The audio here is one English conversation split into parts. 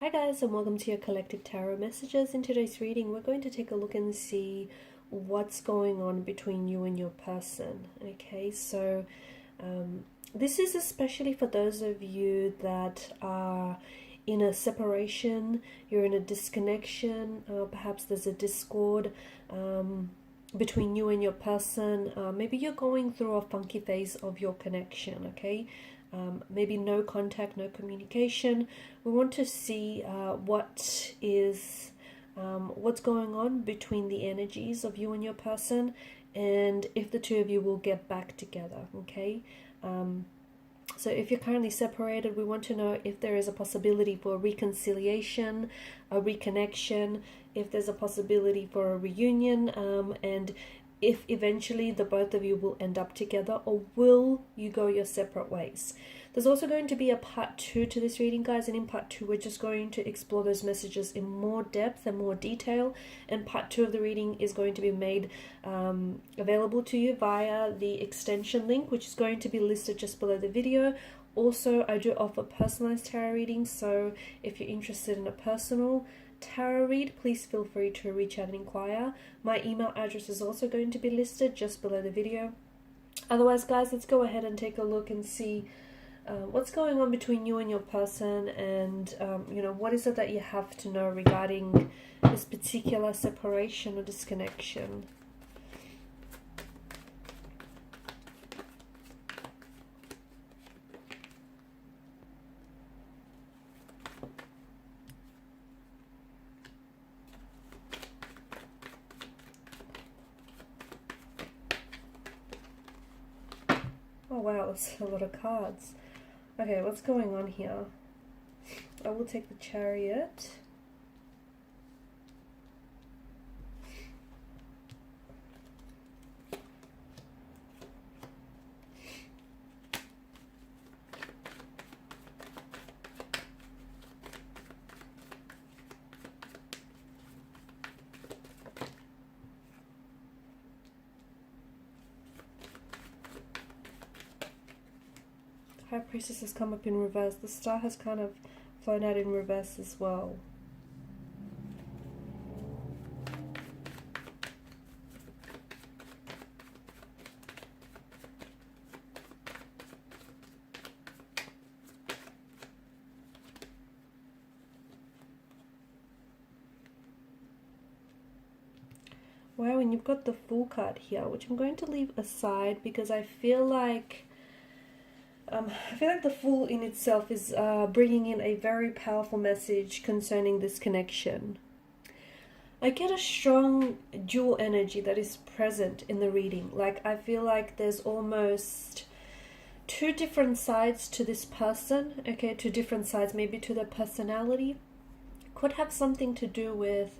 Hi guys, and welcome to your collective tarot messages. In today's reading, we're going to take a look and see what's going on between you and your person. Okay, so this is especially for those of you that are in a separation, you're in a disconnection, perhaps there's a discord between you and your person. Maybe you're going through a funky phase of your connection, okay? Maybe no contact, no communication. We want to see what's going on between the energies of you and your person, and if the two of you will get back together. Okay. So if you're currently separated, we want to know if there is a possibility for reconciliation, a reconnection, if there's a possibility for a reunion, and if eventually the both of you will end up together, or will you go your separate ways. There's also going to be a part 2 to this reading, guys, and in part 2 we're just going to explore those messages in more depth and more detail, and part 2 of the reading is going to be made available to you via the extension link, which is going to be listed just below the video. Also, I do offer personalized tarot readings, so if you're interested in a personal tarot read, please feel free to reach out and inquire. My email address is also going to be listed just below the video. Otherwise, guys, let's go ahead and take a look and see what's going on between you and your person, and what is it that you have to know regarding this particular separation or disconnection. Oh wow, that's a lot of cards. Okay, what's going on here? I will take the Chariot. High Priestess has come up in reverse. The Star has kind of flown out in reverse as well. Wow, and you've got the Fool card here, which I'm going to leave aside because I feel like the Fool in itself is bringing in a very powerful message concerning this connection. I get a strong dual energy that is present in the reading. Like, I feel like there's almost two different sides to this person, okay, two different sides maybe to their personality. Could have something to do with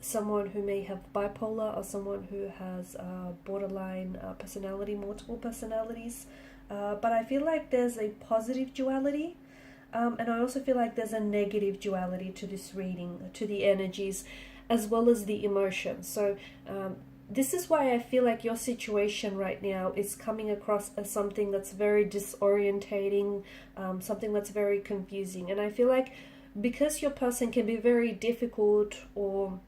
someone who may have bipolar, or someone who has borderline personality, multiple personalities. But I feel like there's a positive duality, and I also feel like there's a negative duality to this reading, to the energies, as well as the emotions. So this is why I feel like your situation right now is coming across as something that's very disorientating, something that's very confusing. And I feel like because your person can be very difficult, or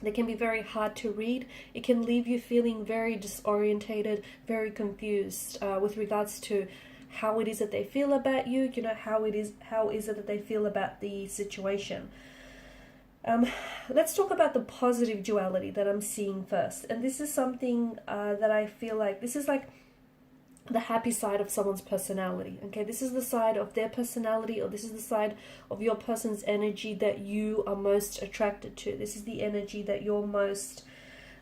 they can be very hard to read, it can leave you feeling very disorientated, very confused with regards to how it is that they feel about you, how is it that they feel about the situation. Let's talk about the positive duality that I'm seeing first. And this is something that I feel like, this is like the happy side of someone's personality. Okay, this is the side of their personality, or this is the side of your person's energy that you are most attracted to. This is the energy that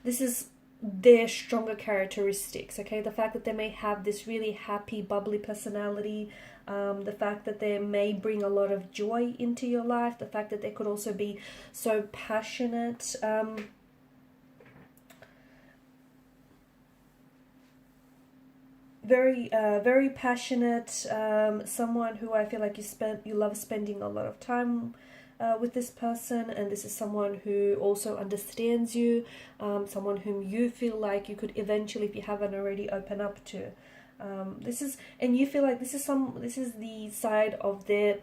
this is their stronger characteristics. Okay, the fact that they may have this really happy, bubbly personality, the fact that they may bring a lot of joy into your life, the fact that they could also be so passionate, very passionate, someone who I feel like you love spending a lot of time with this person, and this is someone who also understands you, someone whom you feel like you could eventually, if you haven't already, open up to. And you feel like this is the side of their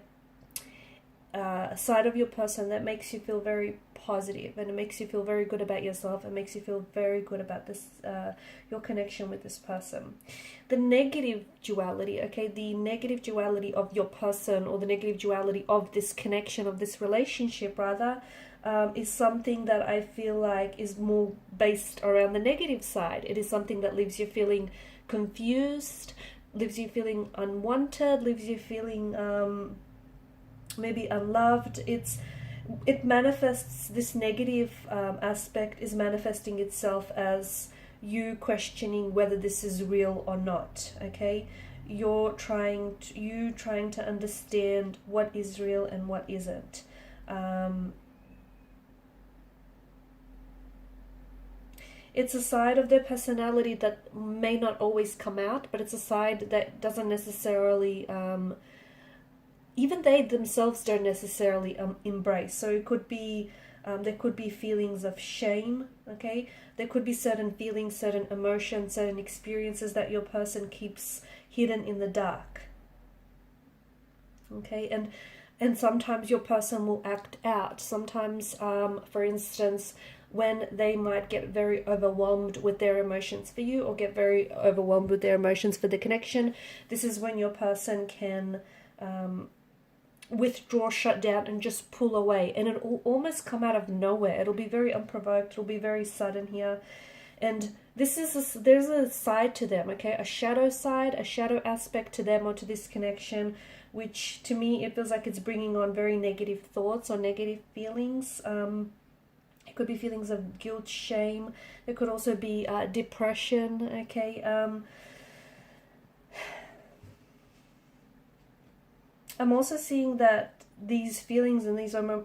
side of your person that makes you feel very positive, and it makes you feel very good about yourself. It makes you feel very good about this, your connection with this person. The negative duality, okay, the negative duality of your person, or the negative duality of this connection, of this relationship rather, is something that I feel like is more based around the negative side. It is something that leaves you feeling confused, leaves you feeling unwanted, leaves you feeling maybe unloved. It manifests, this negative aspect is manifesting itself as you questioning whether this is real or not, okay? You trying to understand what is real and what isn't. It's a side of their personality that may not always come out, but it's a side that doesn't necessarily, even they themselves don't necessarily embrace. So it could be, there could be feelings of shame, okay? There could be certain feelings, certain emotions, certain experiences that your person keeps hidden in the dark, okay? And sometimes your person will act out. Sometimes, for instance, when they might get very overwhelmed with their emotions for you, or get very overwhelmed with their emotions for the connection, this is when your person can withdraw, shut down, and just pull away. And it will almost come out of nowhere. It'll be very unprovoked. It'll be very sudden here. And this is there's a side to them, okay? A shadow side, a shadow aspect to them or to this connection, which to me, it feels like it's bringing on very negative thoughts or negative feelings. It could be feelings of guilt, shame. There could also be depression, okay? I'm also seeing that these feelings and these they're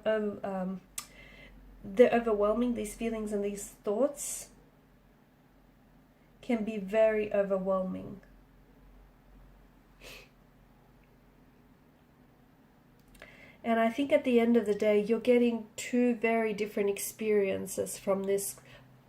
overwhelming. These feelings and these thoughts can be very overwhelming. And I think at the end of the day, you're getting two very different experiences from this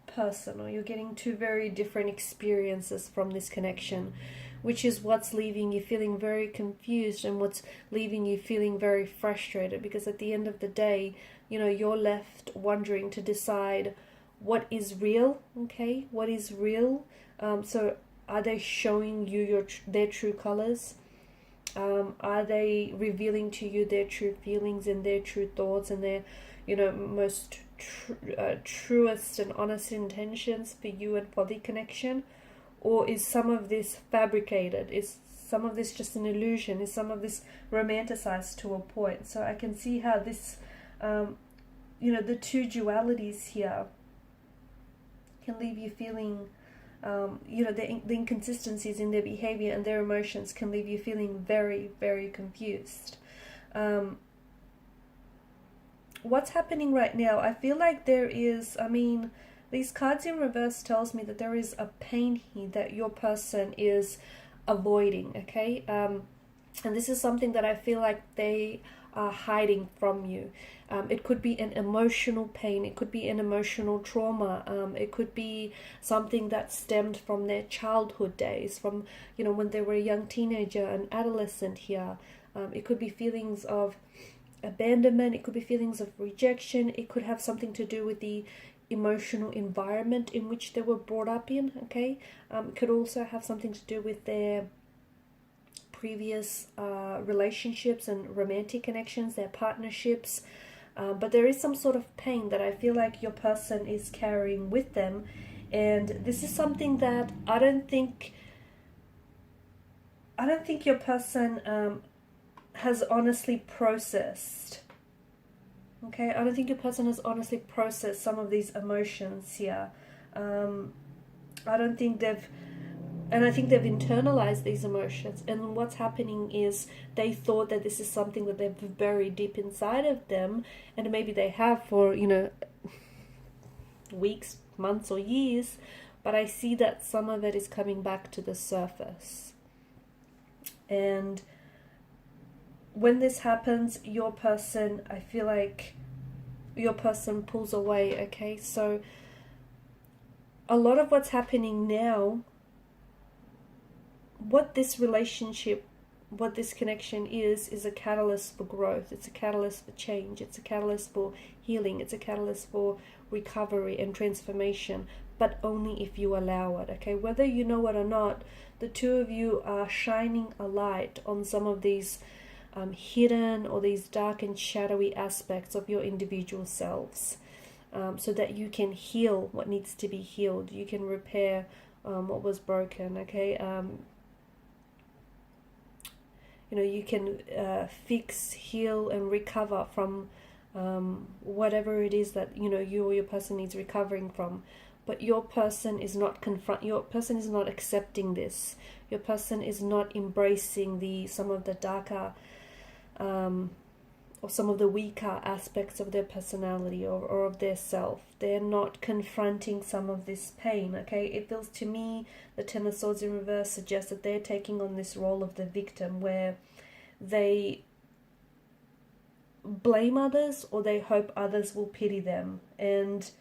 person, or you're getting two very different experiences from this connection, which is what's leaving you feeling very confused and what's leaving you feeling very frustrated. Because at the end of the day, you know, you're left wondering to decide what is real, okay? What is real? So are they showing you their true colors? Are they revealing to you their true feelings and their true thoughts and their, you know, most truest and honest intentions for you and for the connection? Or is some of this fabricated? Is some of this just an illusion? Is some of this romanticized to a point? So I can see how this, you know, the two dualities here can leave you feeling, you know, the inconsistencies in their behavior and their emotions can leave you feeling very, very confused. What's happening right now? I feel like there is, I mean, these cards in reverse tells me that there is a pain here that your person is avoiding, okay? And this is something that I feel like they are hiding from you. It could be an emotional pain. It could be an emotional trauma. It could be something that stemmed from their childhood days, from, you know, when they were a young teenager, an adolescent here. It could be feelings of abandonment. It could be feelings of rejection. It could have something to do with the emotional environment in which they were brought up in, okay? It could also have something to do with their previous relationships and romantic connections, their partnerships. But there is some sort of pain that I feel like your person is carrying with them. And this is something that I don't think your person has honestly processed. Okay, I don't think your person has honestly processed some of these emotions here. I don't think and I think they've internalized these emotions. And what's happening is they thought that this is something that they've buried deep inside of them. And maybe they have for, you know, weeks, months, or years. But I see that some of it is coming back to the surface. And when this happens, your person, I feel like your person pulls away, okay? So a lot of what's happening now, what this relationship what this connection is a catalyst for growth. It's a catalyst for change. It's a catalyst for healing. It's a catalyst for recovery and transformation, but only if you allow it, okay? Whether you know it or not, the two of you are shining a light on some of these hidden or these dark and shadowy aspects of your individual selves, so that you can heal what needs to be healed. You can repair what was broken, okay? You can fix, heal, and recover from whatever it is that you or your person needs recovering from. But your person is not your person is not accepting this. Your person is not embracing some of the darker or some of the weaker aspects of their personality or of their self. They're not confronting some of this pain, okay? It feels to me, the Ten of Swords in reverse suggests that they're taking on this role of the victim, where they blame others or they hope others will pity them. And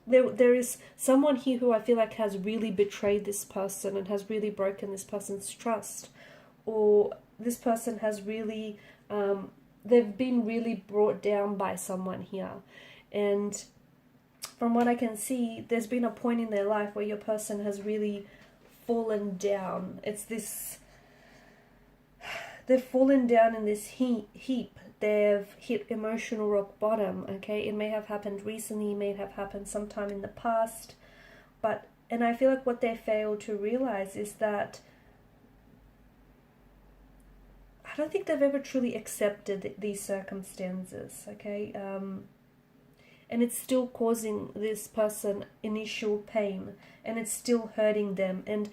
there is someone here who I feel like has really betrayed this person and has really broken this person's trust, or this person has really, they've been really brought down by someone here. And from what I can see, there's been a point in their life where your person has really fallen down. It's this, they've fallen down in this heap. They've hit emotional rock bottom, okay? It may have happened recently, it may have happened sometime in the past, and I feel like what they fail to realize is that I don't think they've ever truly accepted these circumstances, okay? And it's still causing this person initial pain, and it's still hurting them, and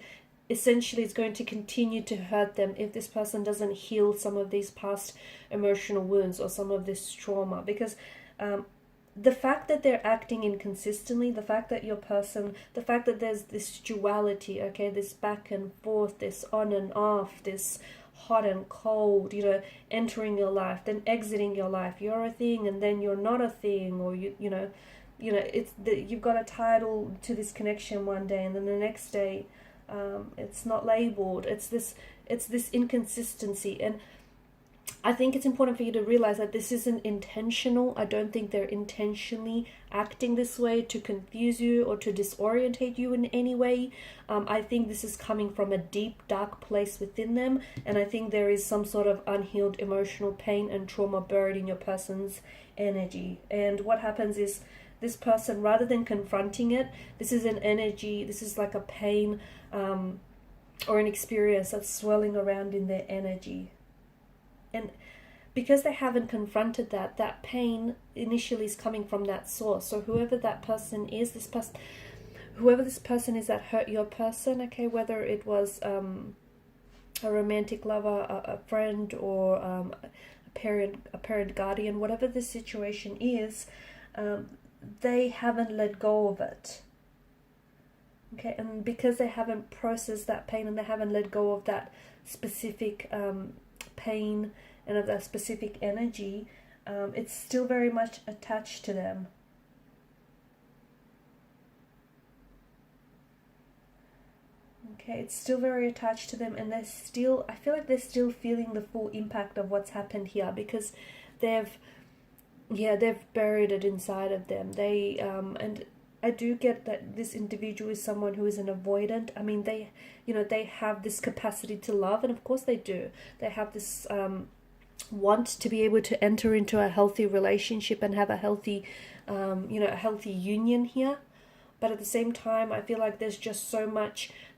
essentially it's going to continue to hurt them if this person doesn't heal some of these past emotional wounds or some of this trauma. Because the fact that they're acting inconsistently, the fact that the fact that there's this duality, okay, this back and forth, this on and off, this hot and cold, entering your life, then exiting your life. You're a thing and then you're not a thing, or you've got a title to this connection one day and then the next day it's not labeled. It's this inconsistency, and I think it's important for you to realize that this isn't intentional. I don't think they're intentionally acting this way to confuse you or to disorientate you in any way. I think this is coming from a deep, dark place within them, and I think there is some sort of unhealed emotional pain and trauma buried in your person's energy. And what happens is this person, rather than confronting it, this is an energy, this is like a pain or an experience that's swirling around in their energy. And because they haven't confronted that pain initially is coming from that source. So whoever that person is, whoever this person is that hurt your person, okay, whether it was a romantic lover, a friend, or a parent guardian, whatever the situation is, they haven't let go of it. Okay, and because they haven't processed that pain and they haven't let go of that specific pain and of that specific energy, it's still very much attached to them. Okay, it's still very attached to them, and I feel like they're still feeling the full impact of what's happened here, because they've buried it inside of them. And I do get that this individual is someone who is an avoidant. I mean, they have this capacity to love, and of course they do. They have this want to be able to enter into a healthy relationship and have a healthy, a healthy union here. But at the same time, I feel like there's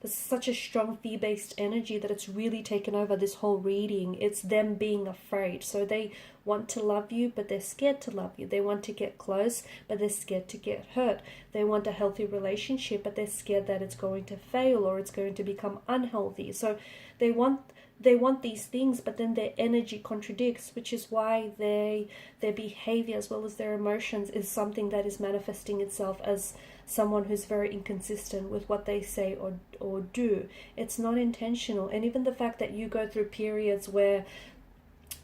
such a strong fear-based energy that it's really taken over this whole reading. It's them being afraid. So they want to love you, but they're scared to love you. They want to get close, but they're scared to get hurt. They want a healthy relationship, but they're scared that it's going to fail or it's going to become unhealthy. So they want these things, but then their energy contradicts, which is why their behavior as well as their emotions is something that is manifesting itself as someone who's very inconsistent with what they say or do. It's not intentional. And even the fact that you go through periods where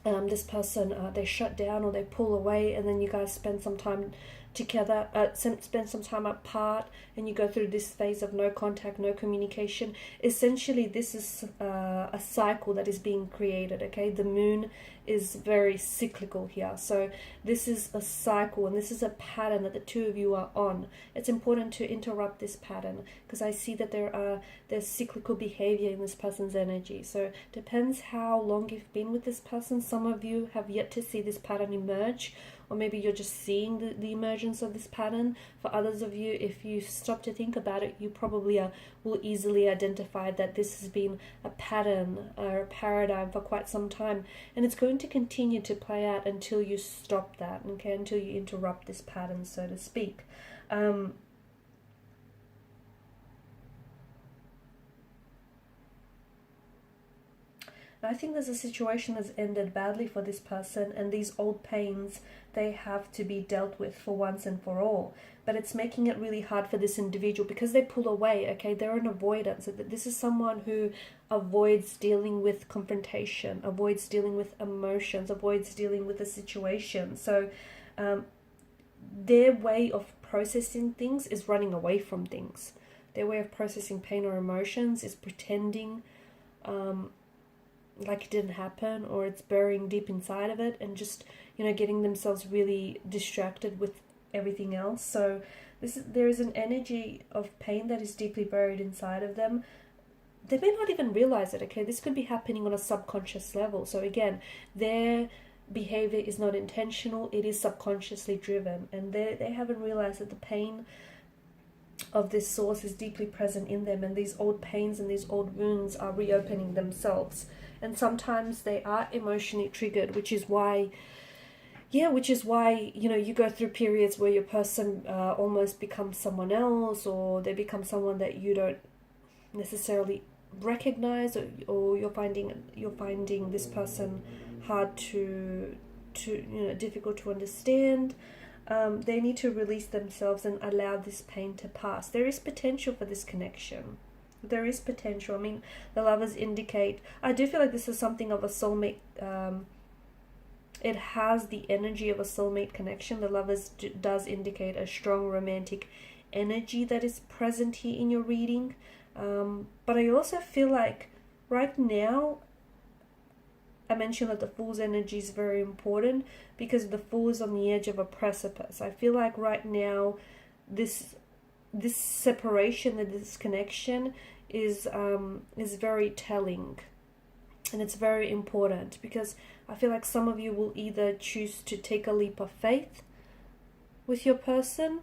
this person, they shut down or they pull away, and then you guys spend some time together, spend some time apart, and you go through this phase of no contact, no communication. Essentially, this is a cycle that is being created, okay? The moon is very cyclical here. So this is a cycle, and this is a pattern that the two of you are on. It's important to interrupt this pattern, because I see that there's cyclical behavior in this person's energy. So depends how long you've been with this person. Some of you have yet to see this pattern emerge, or maybe you're just seeing the emergence of this pattern. For others of you, if you stop to think about it, you probably will easily identify that this has been a pattern or a paradigm for quite some time, and it's going to continue to play out until you stop that, okay, until you interrupt this pattern, so to speak. I think there's a situation that's ended badly for this person, and these old pains, they have to be dealt with for once and for all. But it's making it really hard for this individual because they pull away, okay? They're an avoidance. This is someone who avoids dealing with confrontation, avoids dealing with emotions, avoids dealing with a situation. So their way of processing things is running away from things. Their way of processing pain or emotions is pretending like it didn't happen, or it's burying deep inside of it, and just, you know, getting themselves really distracted with everything else. So there is an energy of pain that is deeply buried inside of them. They may not even realize it, okay? This could be happening on a subconscious level. So again, their behavior is not intentional, it is subconsciously driven, and they haven't realized that the pain of this source is deeply present in them, and these old pains and these old wounds are reopening themselves. And sometimes they are emotionally triggered, which is why, you know, you go through periods where your person almost becomes someone else, or they become someone that you don't necessarily recognize, or you're finding this person hard to you know, difficult to understand. They need to release themselves and allow this pain to pass. There is potential for this connection. There is potential. I mean, the lovers indicate, I do feel like this is something of a soulmate. It has the energy of a soulmate connection. The lovers does indicate a strong romantic energy that is present here in your reading. But I also feel like right now, I mentioned that the Fool's energy is very important because the Fool is on the edge of a precipice. I feel like right now, this separation and this connection is very telling, and it's very important, because I feel like some of you will either choose to take a leap of faith with your person,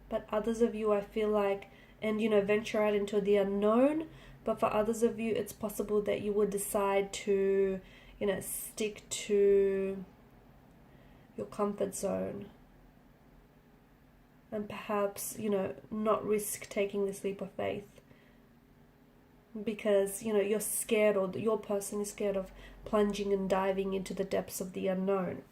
but others of you, I feel like, and, you know, venture out into the unknown. But for others of you, it's possible that you would decide to, you know, stick to your comfort zone, and perhaps, you know, not risk taking this leap of faith because, you know, you're scared, or your person is scared of plunging and diving into the depths of the unknown.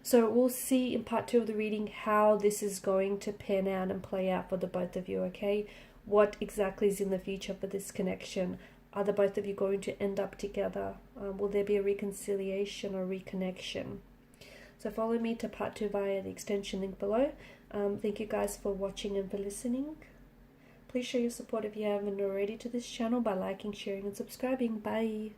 So we'll see in part 2 of the reading how this is going to pan out and play out for the both of you, okay? What exactly is in the future for this connection? Are the both of you going to end up together? Will there be a reconciliation or reconnection? So follow me to part 2 via the extension link below. Thank you guys for watching and for listening. Please show your support if you haven't already to this channel by liking, sharing and subscribing. Bye.